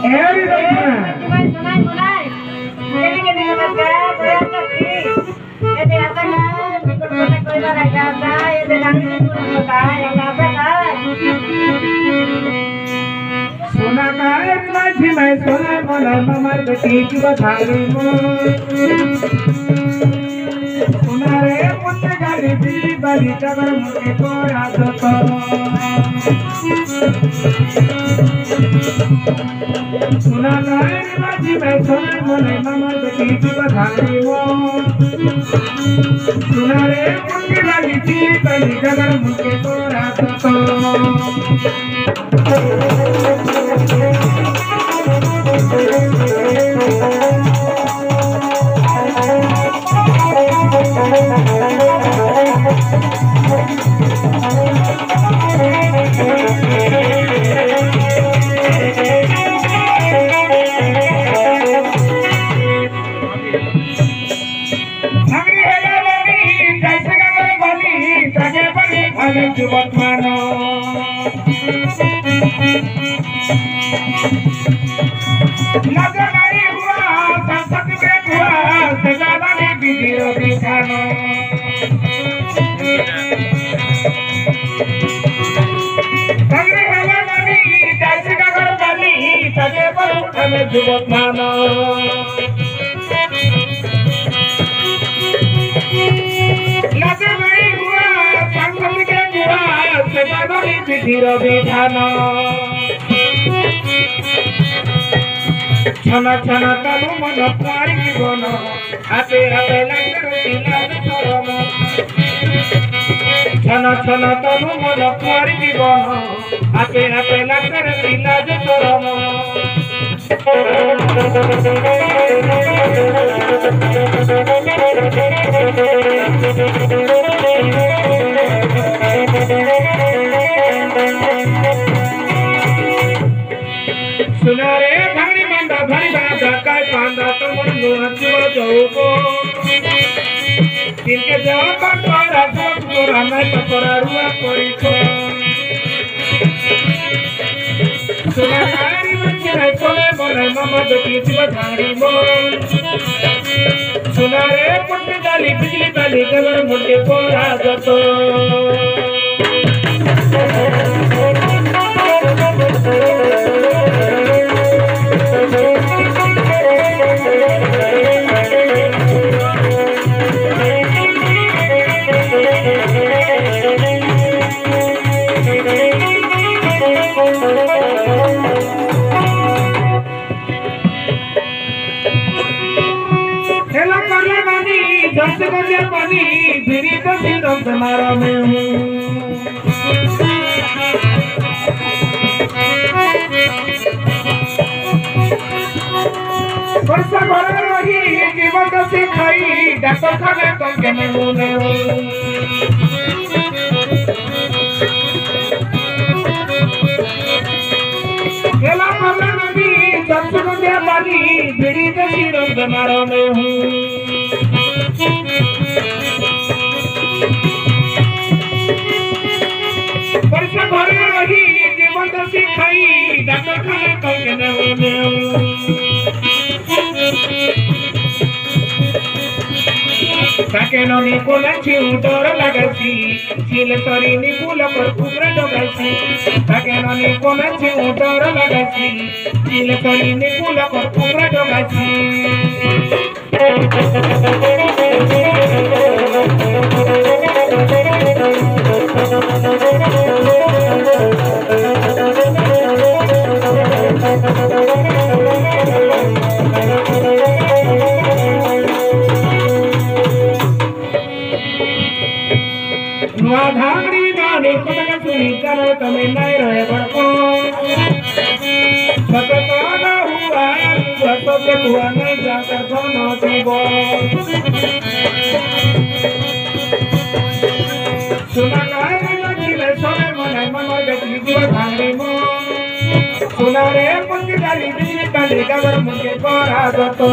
एरी दक्षिणा सुनाई बोलाय केने बच्चा कोया की ये आता ना बिल्कुल बोले कोई बार आएगा आता ये डांगी पूरा होता है आता का सोना काय माझी मैं सोना मला ममर बेटी की बधाई मो सोना रे पुत्र गाड़ी दी बली कबर मुझे को याद तो सोना काय माझी मैं सोना मला ममर बेटी की बधाई मो सोना रे पुत्र गाड़ी दी बली कबर मुझे को याद तो जुबक मानो नजर नहीं हुआ संसद में हुआ सजाना ने वीडियो दिखानो संगे हवा नहीं जैसे का घर बनी सजे पर हमें जुबक मानो नजर नहीं हुआ संसद के हुआ सजाना ने वीडियो दिखानो छना छना तनु मन पारी जीवन हाथे हाथे लगरो सिलाद सरम छना छना तनु मन पारी जीवन हाथे हाथे लगरो सिलाद सरम सुना रे भांगी मंदा भारी बाजा काय पांदा तमन नुआचुआ जोको तिनके जवाब पारा सब तोरा मैं पपरा रुआ कोई छो सुना कारी बच्चे रे कोले बोले मम्मा बेटी जीवा झाड़ी मोन सुना रे पुट्टी डाली बिजली डाली गवर मुंडे पोरा जतो दस बजे पानी फिरी तो सिरों से मारा में हूँ वर्षा भर रही जीवन का सिखाई डॉक्टर खाने तो के में मुने केला मरना नदी दस बजे पानी फिरी तो सिरों से मारा में हूँ वर्षा भर रही जीवन तो सिखाई डॉक्टर खाने तो के में मुने ताके ननी कोला चिउटर लगासी चिले तरी नि फूल पर कुमरा डगासी ताके ननी कोला चिउटर लगासी चिले तरी नि फूल पर कुमरा डगासी नुआ धांगड़ी नानी कुतक सुनी करो तमे नहीं रहे बड़को सतताना हुआ सत्य हुआ नहीं जाकर दोनों जीवो सुना काय लगिले सोने मने मनो बेटी जीव धांगड़ी मो सुना रे पुंगी डाली बिजली डाली गवर मुझे कोरा दो